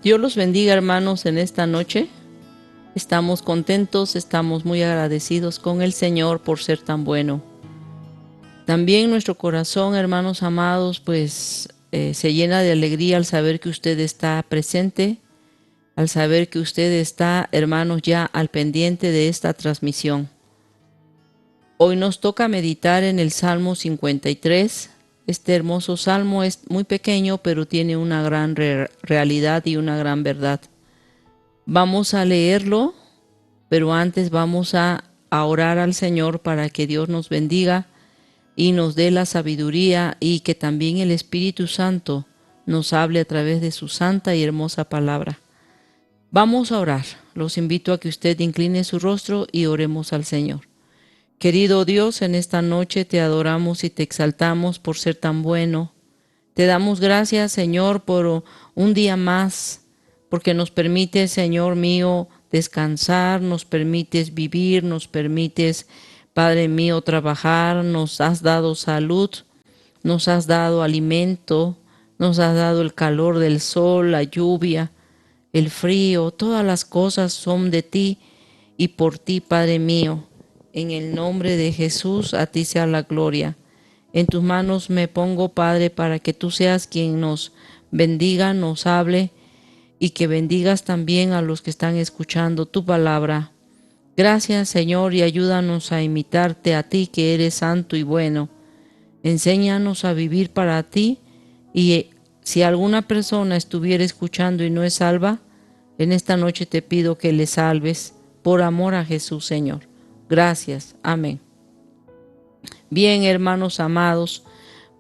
Dios los bendiga, hermanos, en esta noche. Estamos contentos, estamos muy agradecidos con el Señor por ser tan bueno. También nuestro corazón, hermanos amados, se llena de alegría al saber que usted está presente, al saber que usted está, hermanos, ya al pendiente de esta transmisión. Hoy nos toca meditar en el Salmo 53. Este hermoso salmo es muy pequeño, pero tiene una gran realidad y una gran verdad. Vamos a leerlo, pero antes vamos a orar al Señor para que Dios nos bendiga y nos dé la sabiduría y que también el Espíritu Santo nos hable a través de su santa y hermosa palabra. Vamos a orar. Los invito a que usted incline su rostro y oremos al Señor. Querido Dios, en esta noche te adoramos y te exaltamos por ser tan bueno. Te damos gracias, Señor, por un día más, porque nos permite, Señor mío, descansar, nos permites vivir, nos permites, Padre mío, trabajar, nos has dado salud, nos has dado alimento, nos has dado el calor del sol, la lluvia, el frío, todas las cosas son de ti y por ti, Padre mío. En el nombre de Jesús, a ti sea la gloria. En tus manos me pongo, Padre, para que tú seas quien nos bendiga, nos hable y que bendigas también a los que están escuchando tu palabra. Gracias, Señor, y ayúdanos a imitarte a ti, que eres santo y bueno. Enséñanos a vivir para ti y si alguna persona estuviera escuchando y no es salva, en esta noche te pido que le salves por amor a Jesús, Señor. Gracias. Amén. Bien, hermanos amados,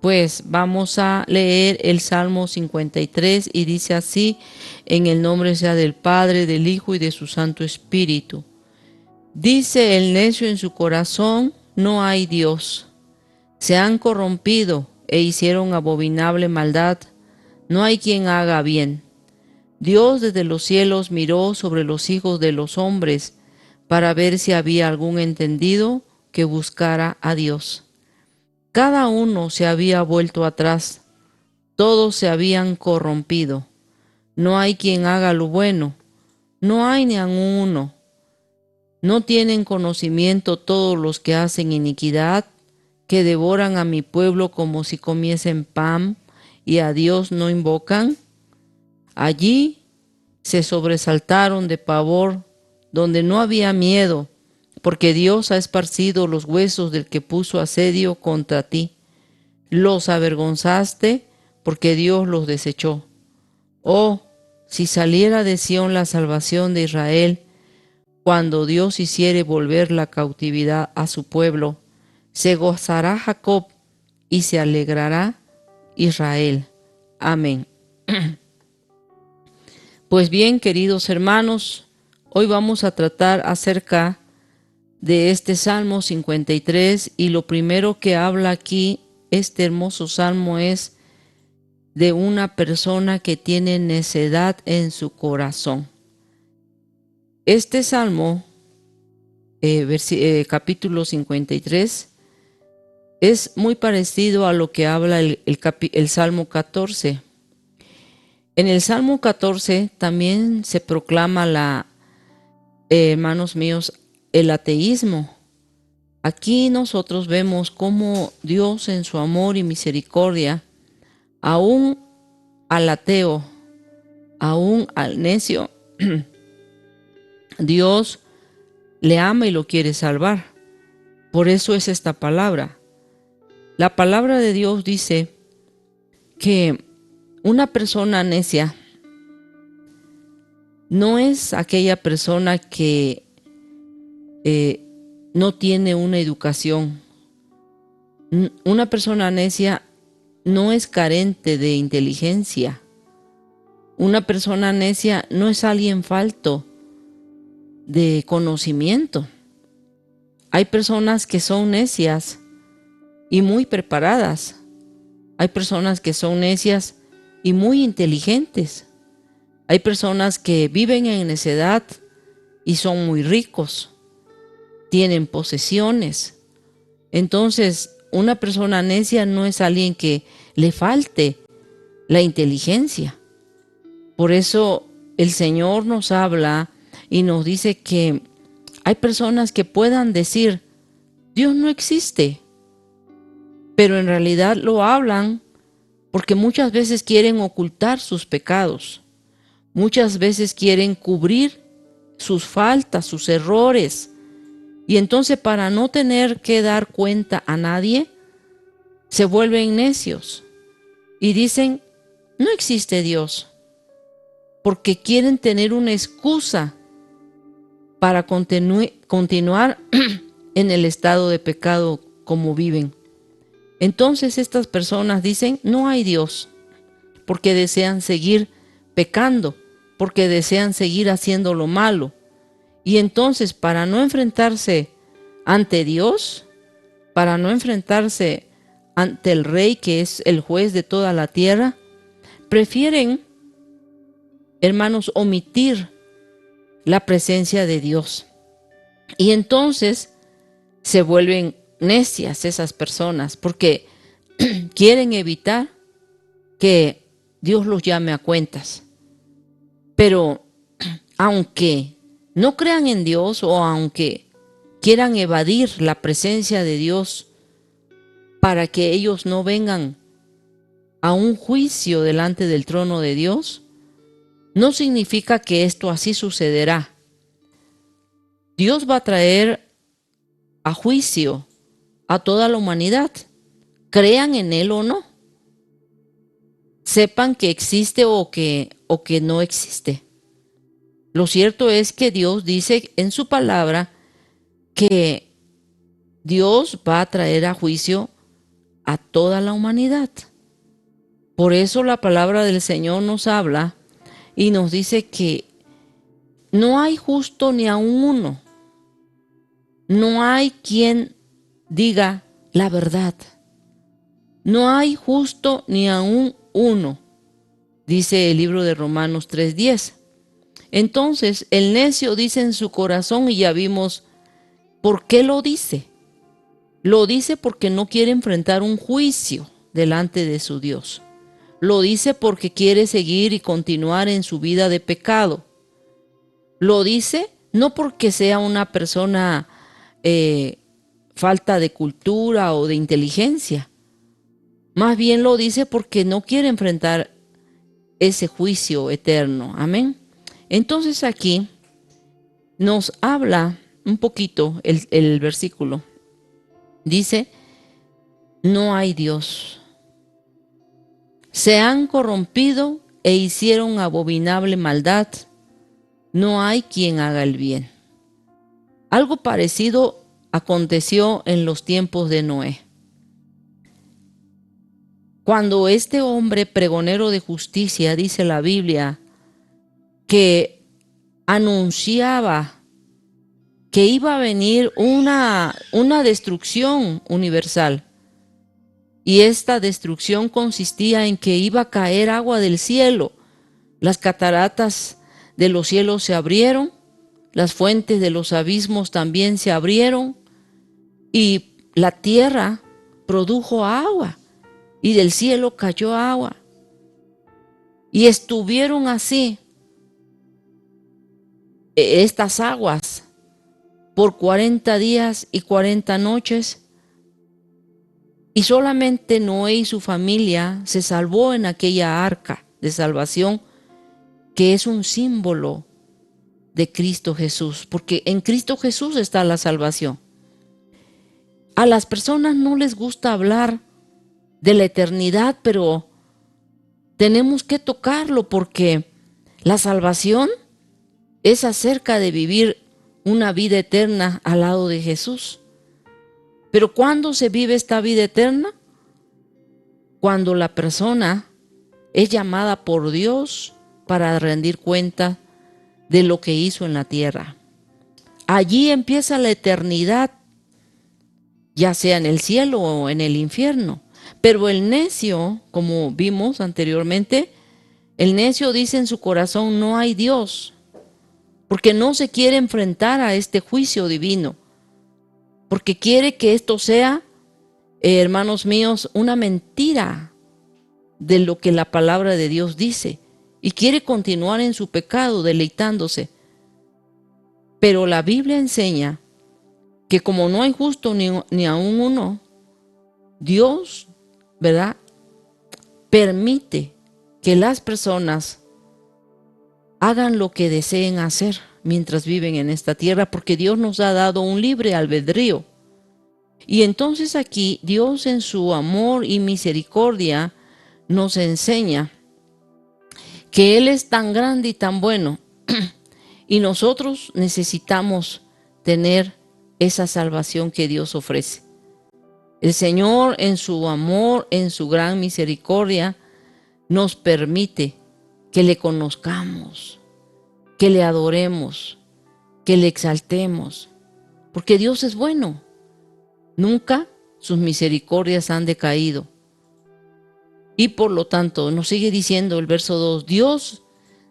pues vamos a leer el Salmo 53 y dice así: en el nombre sea del Padre, del Hijo y de su Santo Espíritu. Dice el necio en su corazón: no hay Dios. Se han corrompido e hicieron abominable maldad. No hay quien haga bien. Dios desde los cielos miró sobre los hijos de los hombres para ver si había algún entendido que buscara a Dios. Cada uno se había vuelto atrás, todos se habían corrompido. No hay quien haga lo bueno, no hay ni aun uno. No tienen conocimiento todos los que hacen iniquidad, que devoran a mi pueblo como si comiesen pan, y a Dios no invocan. Allí se sobresaltaron de pavor, donde no había miedo, porque Dios ha esparcido los huesos del que puso asedio contra ti. Los avergonzaste, porque Dios los desechó. Oh, si saliera de Sión la salvación de Israel, cuando Dios hiciere volver la cautividad a su pueblo, se gozará Jacob y se alegrará Israel. Amén. Pues bien, queridos hermanos, hoy vamos a tratar acerca de este Salmo 53 y lo primero que habla aquí este hermoso salmo es de una persona que tiene necedad en su corazón. Este salmo, capítulo 53, es muy parecido a lo que habla el Salmo 14. En el Salmo 14 también se proclama hermanos míos, el ateísmo. Aquí nosotros vemos cómo Dios en su amor y misericordia, aún al ateo, aún al necio, Dios le ama y lo quiere salvar. Por eso es esta palabra. La palabra de Dios dice que una persona necia no es aquella persona que no tiene una educación. Una persona necia no es carente de inteligencia. Una persona necia no es alguien falto de conocimiento. Hay personas que son necias y muy preparadas. Hay personas que son necias y muy inteligentes. Hay personas que viven en necedad y son muy ricos. Tienen posesiones. Entonces, una persona necia no es alguien que le falte la inteligencia. Por eso el Señor nos habla y nos dice que hay personas que puedan decir, Dios no existe, pero en realidad lo hablan porque muchas veces quieren ocultar sus pecados, muchas veces quieren cubrir sus faltas, sus errores, y entonces para no tener que dar cuenta a nadie, se vuelven necios y dicen, no existe Dios, porque quieren tener una excusa para continuar en el estado de pecado como viven. Entonces estas personas dicen, no hay Dios, porque desean seguir pecando, porque desean seguir haciendo lo malo. Y entonces para no enfrentarse ante Dios, para no enfrentarse ante el Rey que es el juez de toda la tierra, prefieren, hermanos, omitir la presencia de Dios. Y entonces se vuelven necias esas personas porque quieren evitar que Dios los llame a cuentas. Pero aunque no crean en Dios o aunque quieran evadir la presencia de Dios para que ellos no vengan a un juicio delante del trono de Dios, no significa que esto así sucederá. Dios va a traer a juicio a toda la humanidad, crean en Él o no, sepan que existe o que no existe. Lo cierto es que Dios dice en su palabra que Dios va a traer a juicio a toda la humanidad. Por eso la palabra del Señor nos habla y nos dice que no hay justo ni aun uno. No hay quien diga la verdad. No hay justo ni aun uno, dice el libro de Romanos 3:10. Entonces el necio dice en su corazón, y ya vimos por qué lo dice. Lo dice porque no quiere enfrentar un juicio delante de su Dios. Lo dice porque quiere seguir y continuar en su vida de pecado. Lo dice no porque sea una persona falta de cultura o de inteligencia. Más bien lo dice porque no quiere enfrentar ese juicio eterno. Amén. Entonces aquí nos habla un poquito el versículo. Dice, no hay Dios. Se han corrompido e hicieron abominable maldad. No hay quien haga el bien. Algo parecido aconteció en los tiempos de Noé. Cuando este hombre pregonero de justicia, dice la Biblia, que anunciaba que iba a venir una destrucción universal. Y esta destrucción consistía en que iba a caer agua del cielo. Las cataratas de los cielos se abrieron, las fuentes de los abismos también se abrieron y la tierra produjo agua y del cielo cayó agua. Y estuvieron así estas aguas por 40 días y 40 noches, y solamente Noé y su familia se salvó en aquella arca de salvación que es un símbolo de Cristo Jesús, porque en Cristo Jesús está la salvación. A las personas no les gusta hablar de la eternidad, pero tenemos que tocarlo porque la salvación es acerca de vivir una vida eterna al lado de Jesús. Pero ¿cuándo se vive esta vida eterna? Cuando la persona es llamada por Dios para rendir cuenta de lo que hizo en la tierra. Allí empieza la eternidad, ya sea en el cielo o en el infierno. Pero el necio, como vimos anteriormente, el necio dice en su corazón, no hay Dios, porque no se quiere enfrentar a este juicio divino, porque quiere que esto sea, hermanos míos, una mentira de lo que la palabra de Dios dice, y quiere continuar en su pecado deleitándose. Pero la Biblia enseña que como no hay justo ni aún uno, Dios, ¿verdad?, permite que las personas hagan lo que deseen hacer mientras viven en esta tierra, porque Dios nos ha dado un libre albedrío. Y entonces aquí Dios en su amor y misericordia nos enseña que Él es tan grande y tan bueno y nosotros necesitamos tener esa salvación que Dios ofrece. El Señor en su amor, en su gran misericordia, nos permite que le conozcamos, que le adoremos, que le exaltemos, porque Dios es bueno. Nunca sus misericordias han decaído. Y por lo tanto, nos sigue diciendo el verso 2, Dios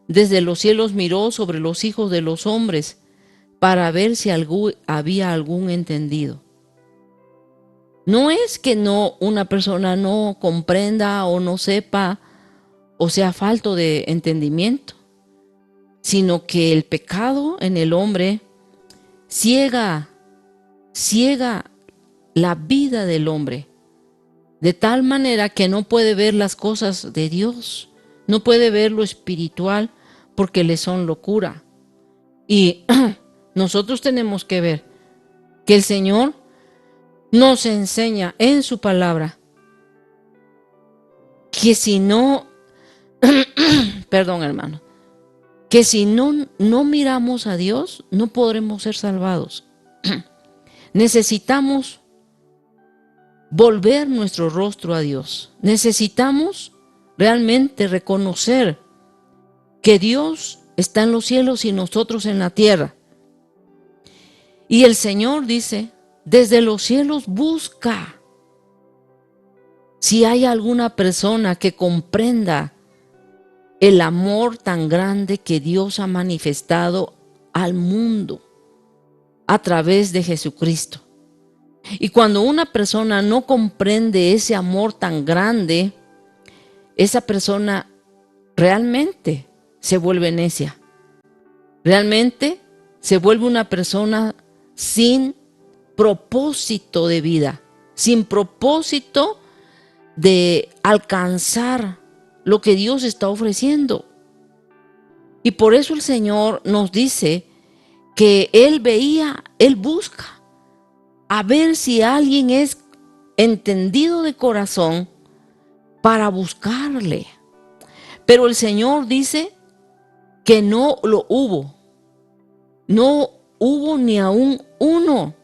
desde los cielos miró sobre los hijos de los hombres para ver si había algún entendido. No es que una persona no comprenda o no sepa o sea falto de entendimiento, sino que el pecado en el hombre ciega la vida del hombre, de tal manera que no puede ver las cosas de Dios, no puede ver lo espiritual porque le son locura. Y nosotros tenemos que ver que el Señor nos enseña en su palabra que si no, perdón hermano, que si no miramos a Dios, no podremos ser salvados. Necesitamos volver nuestro rostro a Dios. Necesitamos realmente reconocer que Dios está en los cielos y nosotros en la tierra. Y el Señor dice, desde los cielos busca si hay alguna persona que comprenda el amor tan grande que Dios ha manifestado al mundo a través de Jesucristo. Y cuando una persona no comprende ese amor tan grande, esa persona realmente se vuelve necia. Realmente se vuelve una persona sin propósito de vida, sin propósito de alcanzar lo que Dios está ofreciendo. Y por eso el Señor nos dice que Él busca a ver si alguien es entendido de corazón para buscarle. Pero el Señor dice que no lo hubo. No hubo ni aún uno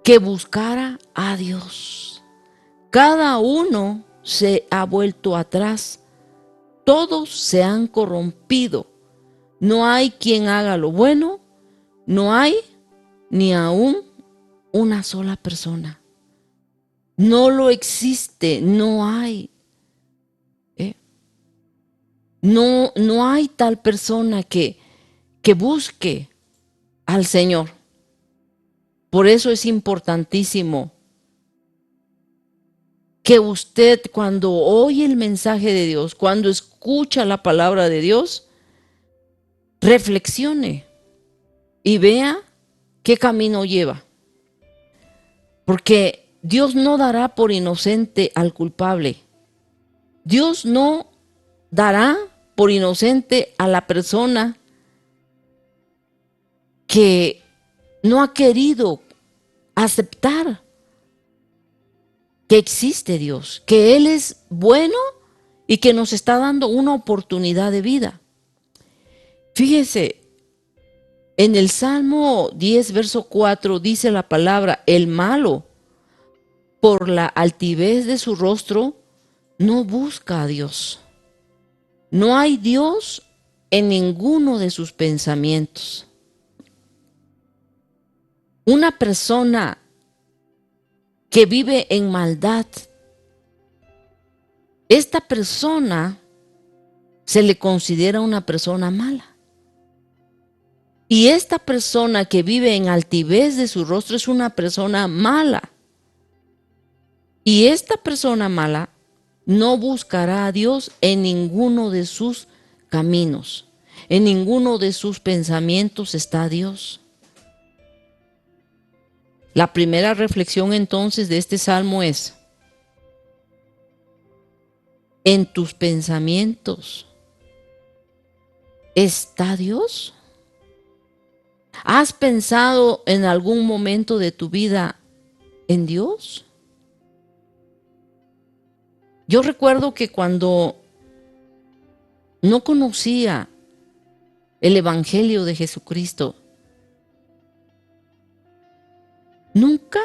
que buscara a Dios. Cada uno se ha vuelto atrás. Todos se han corrompido. No hay quien haga lo bueno. No hay ni aún una sola persona. No lo existe, no hay. No hay tal persona que busque al Señor. Por eso es importantísimo que usted, cuando oye el mensaje de Dios, cuando escucha la palabra de Dios, reflexione y vea qué camino lleva. Porque Dios no dará por inocente al culpable. Dios no dará por inocente a la persona que no ha querido aceptar que existe Dios, que Él es bueno y que nos está dando una oportunidad de vida. Fíjese, en el Salmo 10, verso 4 dice la palabra, el malo, por la altivez de su rostro, no busca a Dios. No hay Dios en ninguno de sus pensamientos. Una persona que vive en maldad, esta persona se le considera una persona mala. Y esta persona que vive en altivez de su rostro es una persona mala. Y esta persona mala no buscará a Dios en ninguno de sus caminos. En ninguno de sus pensamientos está Dios. La primera reflexión entonces de este salmo es: ¿en tus pensamientos está Dios? ¿Has pensado en algún momento de tu vida en Dios? Yo recuerdo que cuando no conocía el Evangelio de Jesucristo, nunca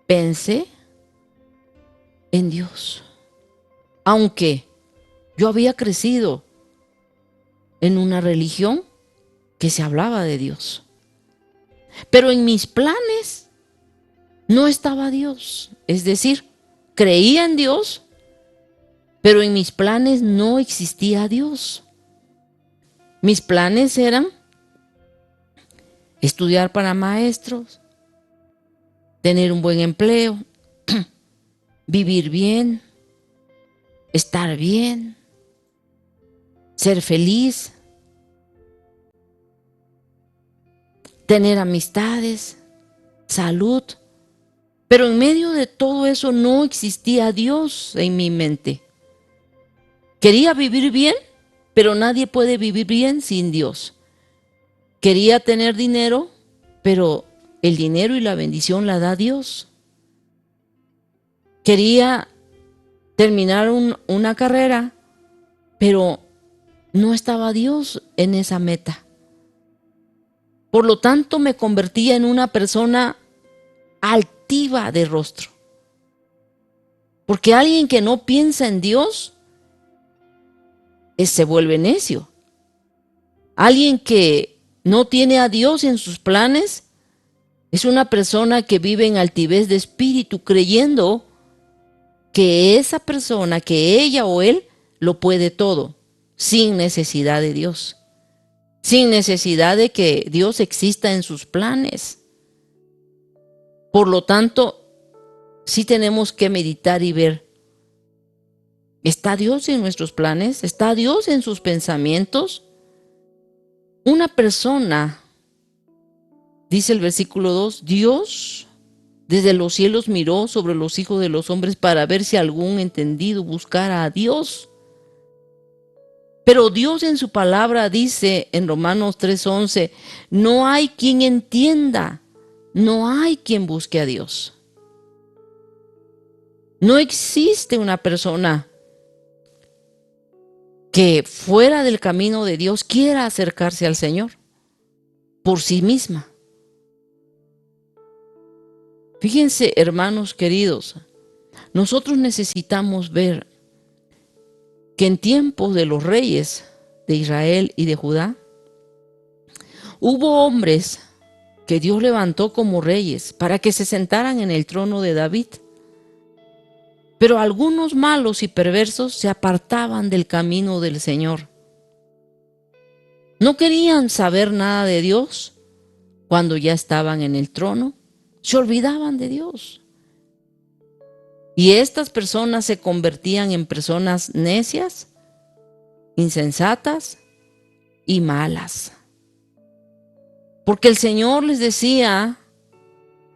pensé en Dios. Aunque yo había crecido en una religión que se hablaba de Dios. Pero en mis planes no estaba Dios. Es decir, creía en Dios, pero en mis planes no existía Dios. Mis planes eran estudiar para maestros, tener un buen empleo, vivir bien, estar bien, ser feliz, tener amistades, salud. Pero en medio de todo eso no existía Dios en mi mente. Quería vivir bien, pero nadie puede vivir bien sin Dios. Quería tener dinero, pero el dinero y la bendición la da Dios. Quería terminar una carrera, pero no estaba Dios en esa meta. Por lo tanto, me convertía en una persona altiva de rostro. Porque alguien que no piensa en Dios se vuelve necio. Alguien que no tiene a Dios en sus planes es una persona que vive en altivez de espíritu, creyendo que esa persona, que ella o él, lo puede todo, sin necesidad de Dios, sin necesidad de que Dios exista en sus planes. Por lo tanto, sí tenemos que meditar y ver, ¿está Dios en nuestros planes? ¿Está Dios en sus pensamientos? Una persona, dice el versículo 2, Dios desde los cielos miró sobre los hijos de los hombres para ver si algún entendido buscara a Dios. Pero Dios en su palabra dice en Romanos 3:11, no hay quien entienda, no hay quien busque a Dios. No existe una persona que fuera del camino de Dios quiera acercarse al Señor por sí misma. Fíjense, hermanos queridos, nosotros necesitamos ver que en tiempos de los reyes de Israel y de Judá, hubo hombres que Dios levantó como reyes para que se sentaran en el trono de David. Pero algunos malos y perversos se apartaban del camino del Señor. No querían saber nada de Dios cuando ya estaban en el trono. Se olvidaban de Dios. Y estas personas se convertían en personas necias, insensatas y malas. Porque el Señor les decía,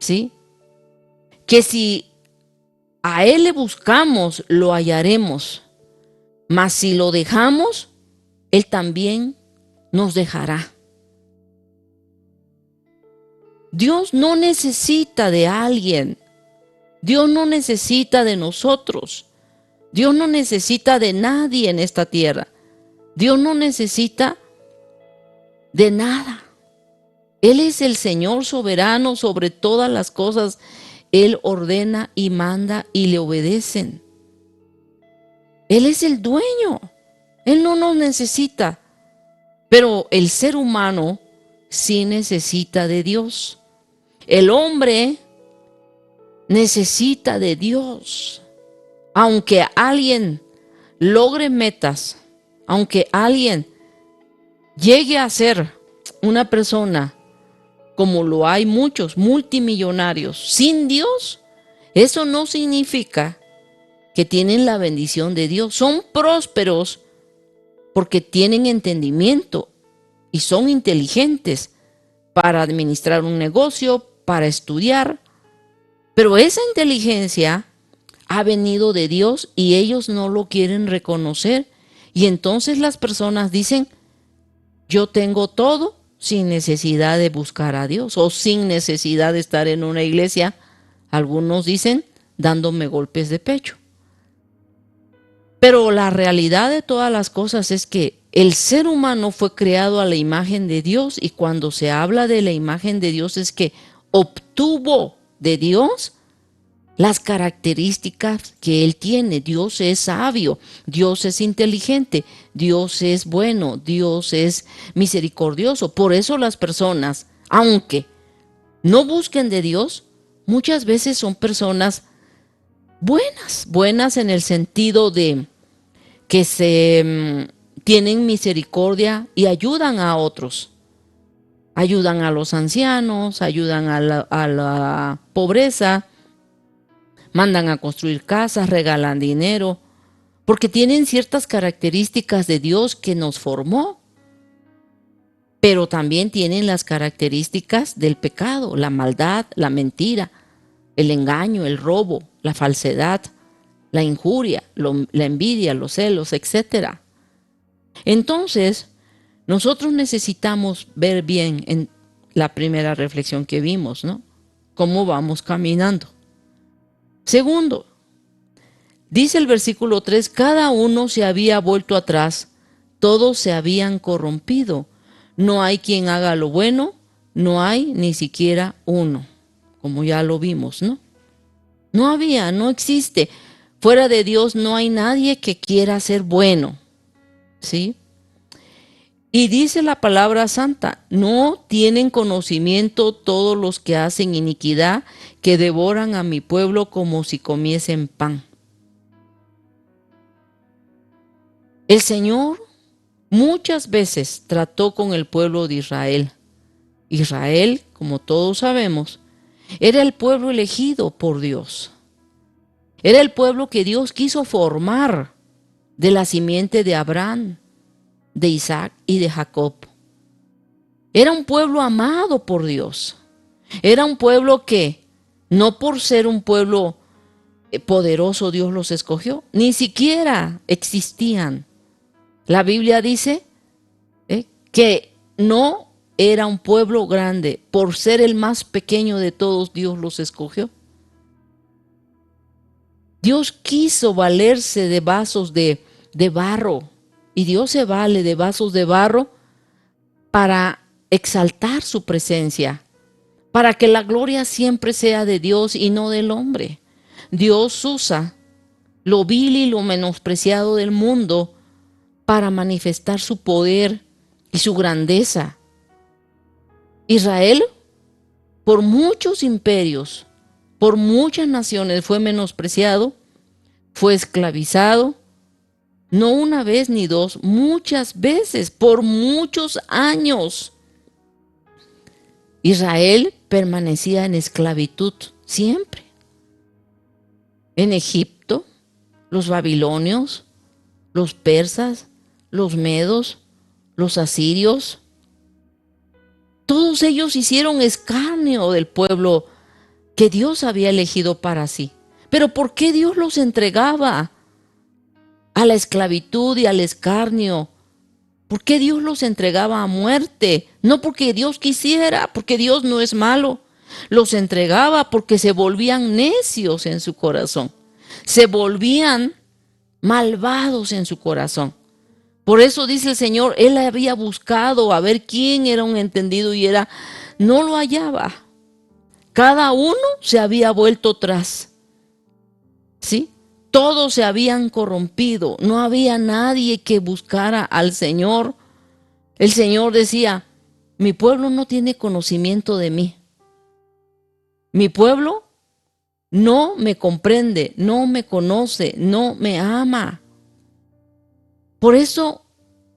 ¿sí?, que si a Él le buscamos, lo hallaremos. Mas si lo dejamos, Él también nos dejará. Dios no necesita de alguien. Dios no necesita de nosotros. Dios no necesita de nadie en esta tierra. Dios no necesita de nada. Él es el Señor soberano sobre todas las cosas. Él ordena y manda y le obedecen. Él es el dueño. Él no nos necesita. Pero el ser humano sí necesita de Dios. El hombre necesita de Dios. Aunque alguien logre metas, aunque alguien llegue a ser una persona, como lo hay muchos multimillonarios, sin Dios, eso no significa que tienen la bendición de Dios. Son prósperos porque tienen entendimiento y son inteligentes para administrar un negocio, para estudiar. Pero esa inteligencia ha venido de Dios y ellos no lo quieren reconocer. Y entonces las personas dicen, yo tengo todo sin necesidad de buscar a Dios o sin necesidad de estar en una iglesia. Algunos dicen, dándome golpes de pecho. Pero la realidad de todas las cosas es que el ser humano fue creado a la imagen de Dios, y cuando se habla de la imagen de Dios es que obtuvo de Dios las características que Él tiene. Dios es sabio, Dios es inteligente, Dios es bueno, Dios es misericordioso. Por eso las personas, aunque no busquen de Dios, muchas veces son personas buenas en el sentido de que tienen misericordia y ayudan a otros. Ayudan a los ancianos, ayudan a la pobreza, mandan a construir casas, regalan dinero, porque tienen ciertas características de Dios que nos formó. Pero también tienen las características del pecado, la maldad, la mentira, el engaño, el robo, la falsedad, la injuria, la envidia, los celos, etc. Entonces, nosotros necesitamos ver bien en la primera reflexión que vimos, ¿no? Cómo vamos caminando. Segundo, dice el versículo 3, cada uno se había vuelto atrás, todos se habían corrompido. No hay quien haga lo bueno, no hay ni siquiera uno, como ya lo vimos, ¿no? No existe. Fuera de Dios no hay nadie que quiera ser bueno, ¿sí? Y dice la palabra santa, no tienen conocimiento todos los que hacen iniquidad, que devoran a mi pueblo como si comiesen pan. El Señor muchas veces trató con el pueblo de Israel. Israel, como todos sabemos, era el pueblo elegido por Dios. Era el pueblo que Dios quiso formar de la simiente de Abraham, de Isaac y de Jacob. Era un pueblo amado por Dios. Era un pueblo que, no por ser un pueblo poderoso, Dios los escogió. Ni siquiera existían. La Biblia dice que no era un pueblo grande. Por ser el más pequeño de todos, Dios los escogió. Dios quiso valerse de vasos de barro. Y Dios se vale de vasos de barro para exaltar su presencia, para que la gloria siempre sea de Dios y no del hombre. Dios usa lo vil y lo menospreciado del mundo para manifestar su poder y su grandeza. Israel, por muchos imperios, por muchas naciones fue menospreciado, fue esclavizado, no una vez ni dos, muchas veces, por muchos años. Israel permanecía en esclavitud siempre. En Egipto, los babilonios, los persas, los medos, los asirios, todos ellos hicieron escarnio del pueblo que Dios había elegido para sí. Pero ¿por qué Dios los entregaba a la esclavitud y al escarnio? ¿Por qué Dios los entregaba a muerte? No porque Dios quisiera, porque Dios no es malo. Los entregaba porque se volvían necios en su corazón. Se volvían malvados en su corazón. Por eso dice el Señor, Él había buscado a ver quién era un entendido y no lo hallaba. Cada uno se había vuelto atrás. ¿Sí? Todos se habían corrompido. No había nadie que buscara al Señor. El Señor decía, mi pueblo no tiene conocimiento de mí. Mi pueblo no me comprende, no me conoce, no me ama. Por eso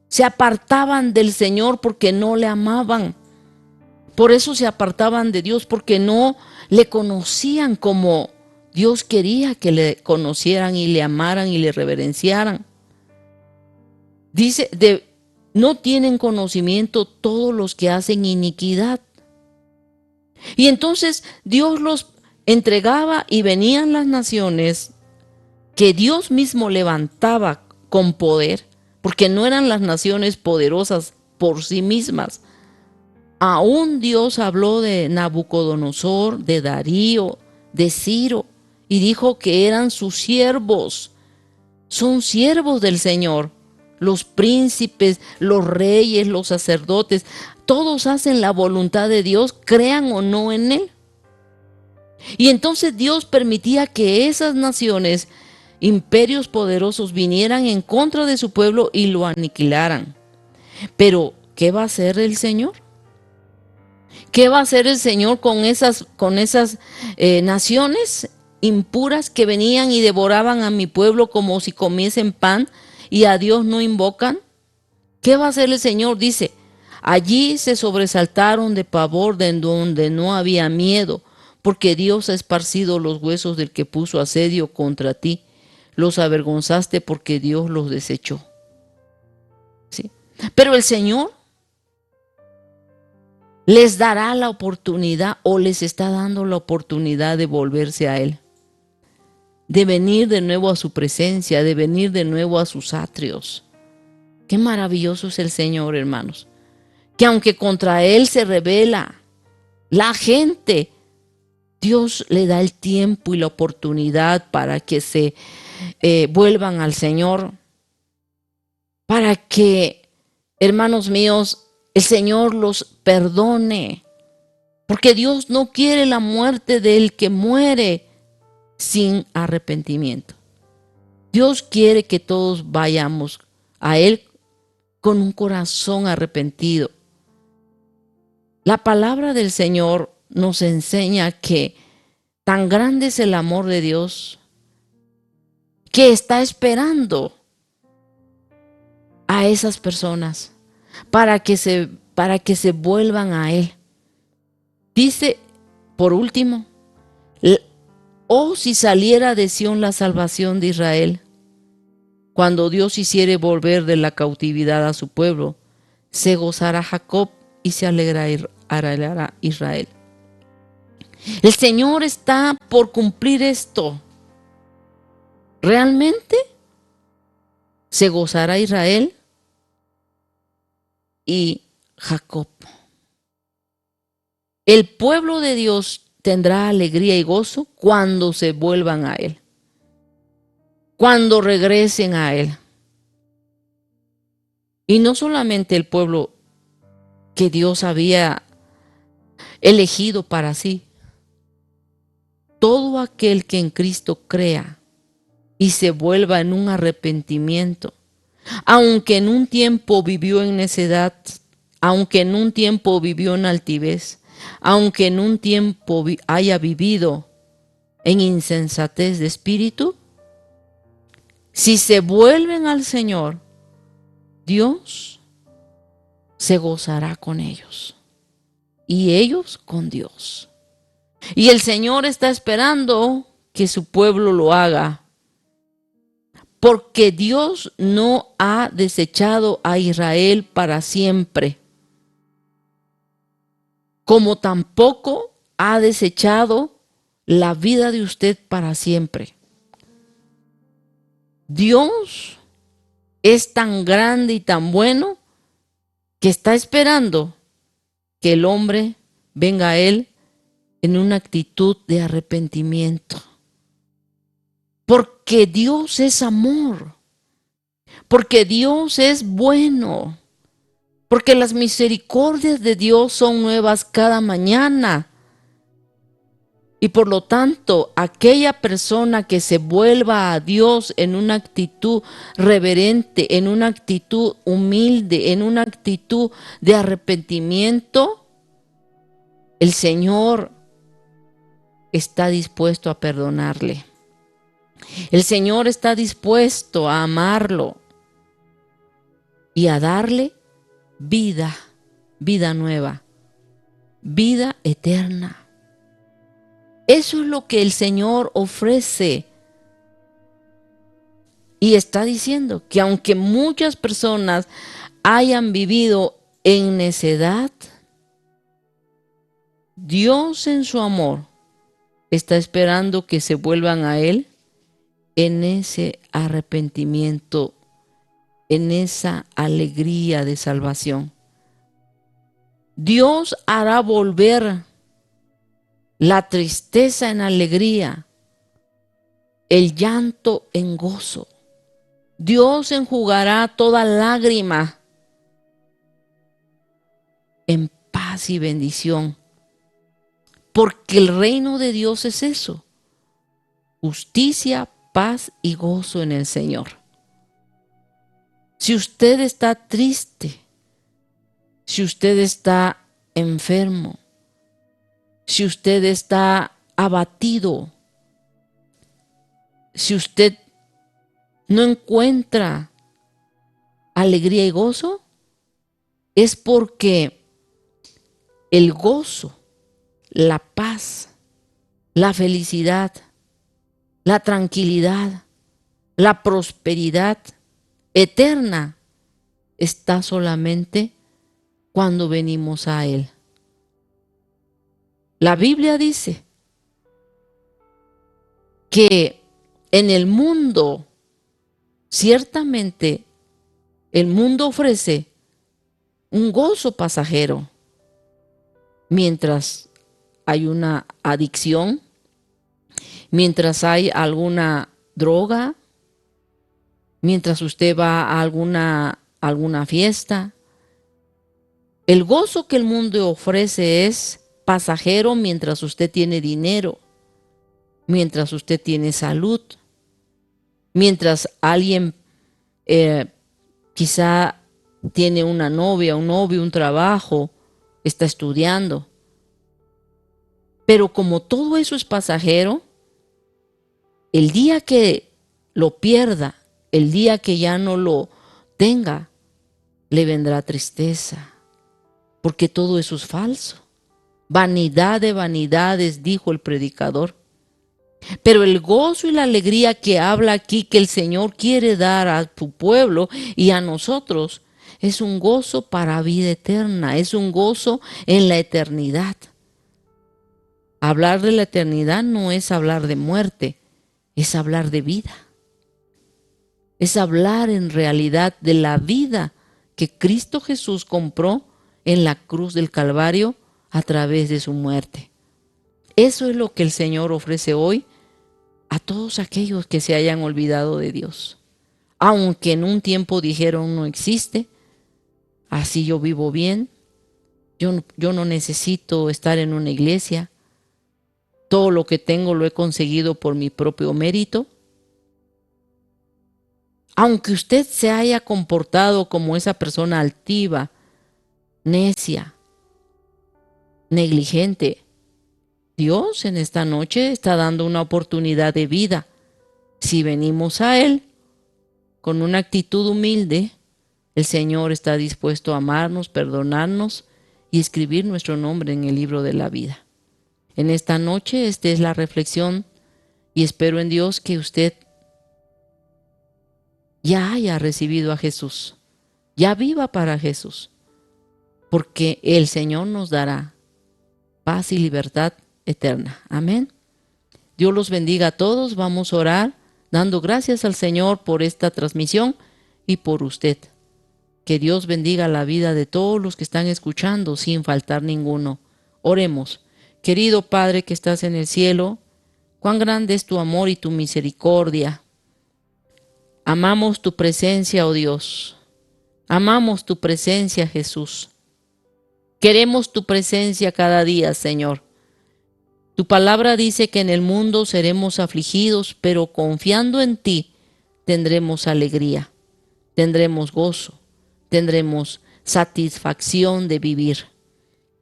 se apartaban del Señor porque no le amaban. Por eso se apartaban de Dios porque no le conocían como Dios quería que le conocieran y le amaran y le reverenciaran. Dice, no tienen conocimiento todos los que hacen iniquidad. Y entonces Dios los entregaba y venían las naciones que Dios mismo levantaba con poder, porque no eran las naciones poderosas por sí mismas. Aún Dios habló de Nabucodonosor, de Darío, de Ciro, y dijo que eran sus siervos. Son siervos del Señor. Los príncipes, los reyes, los sacerdotes, todos hacen la voluntad de Dios, crean o no en Él. Y entonces Dios permitía que esas naciones, imperios poderosos, vinieran en contra de su pueblo y lo aniquilaran. Pero, ¿qué va a hacer el Señor? ¿Qué va a hacer el Señor con esas naciones impuras que venían y devoraban a mi pueblo como si comiesen pan y a Dios no invocan? ¿Qué va a hacer el Señor? Dice, allí se sobresaltaron de pavor de donde no había miedo, porque Dios ha esparcido los huesos del que puso asedio contra ti. Los avergonzaste porque Dios los desechó. ¿Sí? Pero el Señor les dará la oportunidad o les está dando la oportunidad de volverse a Él, de venir de nuevo a su presencia, de venir de nuevo a sus atrios. Qué maravilloso es el Señor, hermanos, que aunque contra Él se rebela la gente, Dios le da el tiempo y la oportunidad para que se vuelvan al Señor, para que, hermanos míos, el Señor los perdone, porque Dios no quiere la muerte del que muere sin arrepentimiento. Dios quiere que todos vayamos a Él con un corazón arrepentido. La palabra del Señor nos enseña que tan grande es el amor de Dios que está esperando a esas personas para que se vuelvan a Él. Dice, por último, oh, si saliera de Sión la salvación de Israel, cuando Dios hiciere volver de la cautividad a su pueblo, se gozará Jacob y se alegrará Israel. El Señor está por cumplir esto. ¿Realmente se gozará Israel y Jacob? El pueblo de Dios tendrá alegría y gozo cuando se vuelvan a Él, cuando regresen a Él. Y no solamente el pueblo que Dios había elegido para sí, todo aquel que en Cristo crea y se vuelva en un arrepentimiento, aunque en un tiempo vivió en necedad, aunque en un tiempo vivió en altivez, aunque en un tiempo haya vivido en insensatez de espíritu, si se vuelven al Señor, Dios se gozará con ellos y ellos con Dios. Y el Señor está esperando que su pueblo lo haga, porque Dios no ha desechado a Israel para siempre, como tampoco ha desechado la vida de usted para siempre. Dios es tan grande y tan bueno que está esperando que el hombre venga a Él en una actitud de arrepentimiento. Porque Dios es amor, porque Dios es bueno, porque las misericordias de Dios son nuevas cada mañana. Y por lo tanto, aquella persona que se vuelva a Dios en una actitud reverente, en una actitud humilde, en una actitud de arrepentimiento, el Señor está dispuesto a perdonarle. El Señor está dispuesto a amarlo y a darle vida, vida nueva, vida eterna. Eso es lo que el Señor ofrece. Y está diciendo que aunque muchas personas hayan vivido en necedad, Dios en su amor está esperando que se vuelvan a Él en ese arrepentimiento, en esa alegría de salvación. Dios hará volver la tristeza en alegría, el llanto en gozo. Dios enjugará toda lágrima en paz y bendición, porque el reino de Dios es eso: justicia, paz y gozo en el Señor. Si usted está triste, si usted está enfermo, si usted está abatido, si usted no encuentra alegría y gozo, es porque el gozo, la paz, la felicidad, la tranquilidad, la prosperidad eterna está solamente cuando venimos a Él. La Biblia dice que en el mundo, ciertamente, el mundo ofrece un gozo pasajero, mientras hay una adicción, mientras hay alguna droga, mientras usted va a alguna fiesta. El gozo que el mundo ofrece es pasajero mientras usted tiene dinero, mientras usted tiene salud, mientras alguien quizá tiene una novia, un novio, un trabajo, está estudiando. Pero como todo eso es pasajero, el día que lo pierda, el día que ya no lo tenga, le vendrá tristeza, porque todo eso es falso. Vanidad de vanidades, dijo el predicador. Pero el gozo y la alegría que habla aquí, que el Señor quiere dar a su pueblo y a nosotros, es un gozo para vida eterna, es un gozo en la eternidad. Hablar de la eternidad no es hablar de muerte, es hablar de vida. Es hablar en realidad de la vida que Cristo Jesús compró en la cruz del Calvario a través de su muerte. Eso es lo que el Señor ofrece hoy a todos aquellos que se hayan olvidado de Dios. Aunque en un tiempo dijeron no existe, así yo vivo bien, yo no necesito estar en una iglesia, todo lo que tengo lo he conseguido por mi propio mérito. Aunque usted se haya comportado como esa persona altiva, necia, negligente, Dios en esta noche está dando una oportunidad de vida. Si venimos a Él con una actitud humilde, el Señor está dispuesto a amarnos, perdonarnos y escribir nuestro nombre en el libro de la vida. En esta noche, esta es la reflexión y espero en Dios que usted ya haya recibido a Jesús, ya viva para Jesús, porque el Señor nos dará paz y libertad eterna. Amén. Dios los bendiga a todos. Vamos a orar dando gracias al Señor por esta transmisión y por usted. Que Dios bendiga la vida de todos los que están escuchando sin faltar ninguno. Oremos. Querido Padre que estás en el cielo, cuán grande es tu amor y tu misericordia. Amamos tu presencia, oh Dios. Amamos tu presencia, Jesús. Queremos tu presencia cada día, Señor. Tu palabra dice que en el mundo seremos afligidos, pero confiando en ti tendremos alegría, tendremos gozo, tendremos satisfacción de vivir.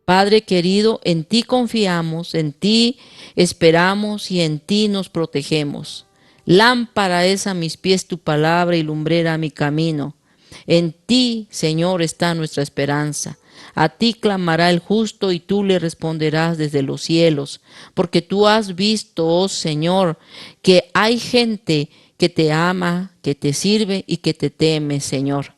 Padre querido, en ti confiamos, en ti esperamos y en ti nos protegemos. Lámpara es a mis pies tu palabra y lumbrera a mi camino. En ti, Señor, está nuestra esperanza. A ti clamará el justo y tú le responderás desde los cielos, porque tú has visto, oh Señor, que hay gente que te ama, que te sirve y que te teme, Señor.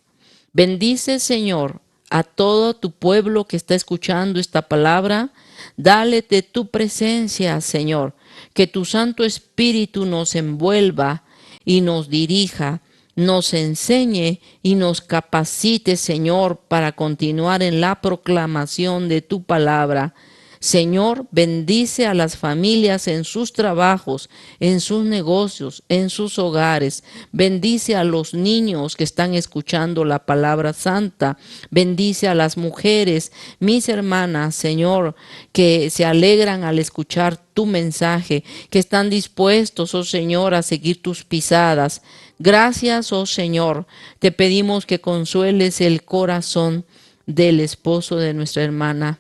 Bendice, Señor, a todo tu pueblo que está escuchando esta palabra. Dale de tu presencia, Señor, que tu Santo Espíritu nos envuelva y nos dirija, nos enseñe y nos capacite, Señor, para continuar en la proclamación de tu palabra. Señor, bendice a las familias en sus trabajos, en sus negocios, en sus hogares. Bendice a los niños que están escuchando la palabra santa. Bendice a las mujeres, mis hermanas, Señor, que se alegran al escuchar tu mensaje, que están dispuestos, oh Señor, a seguir tus pisadas. Gracias, oh Señor. Te pedimos que consueles el corazón del esposo de nuestra hermana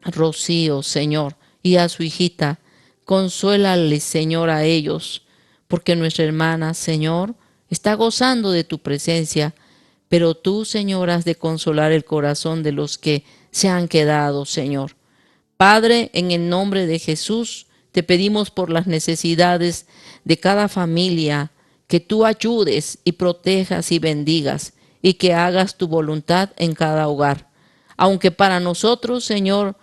Rocío, Señor, y a su hijita. Consuélale, Señor, a ellos, porque nuestra hermana, Señor, está gozando de tu presencia, pero tú, Señor, has de consolar el corazón de los que se han quedado, Señor. Padre, en el nombre de Jesús, te pedimos por las necesidades de cada familia, que tú ayudes y protejas y bendigas, y que hagas tu voluntad en cada hogar. Aunque para nosotros, Señor,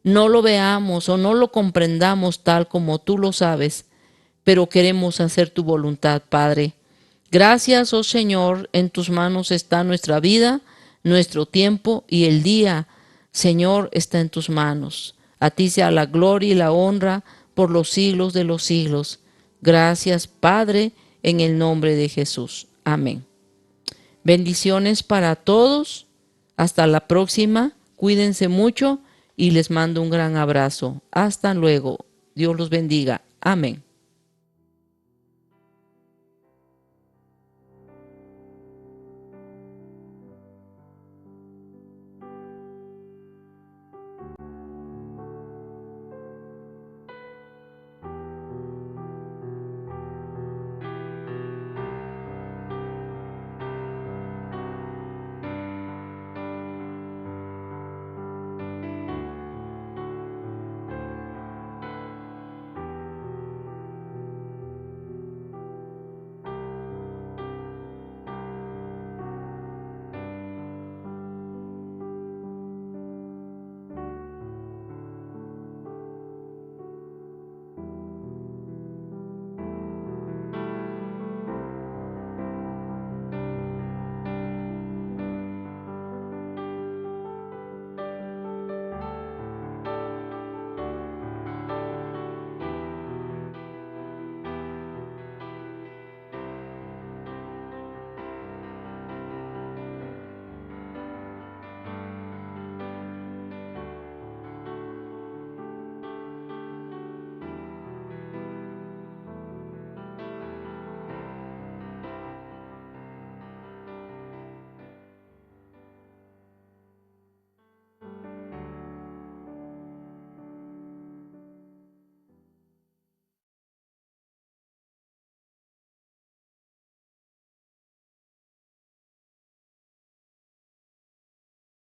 no lo veamos o no lo comprendamos tal como tú lo sabes, pero queremos hacer tu voluntad, Padre. Gracias, oh Señor, en tus manos está nuestra vida, nuestro tiempo y el día, Señor, está en tus manos. A ti sea la gloria y la honra por los siglos de los siglos. Gracias, Padre, en el nombre de Jesús. Amén. Bendiciones para todos. Hasta la próxima. Cuídense mucho y les mando un gran abrazo. Hasta luego. Dios los bendiga. Amén.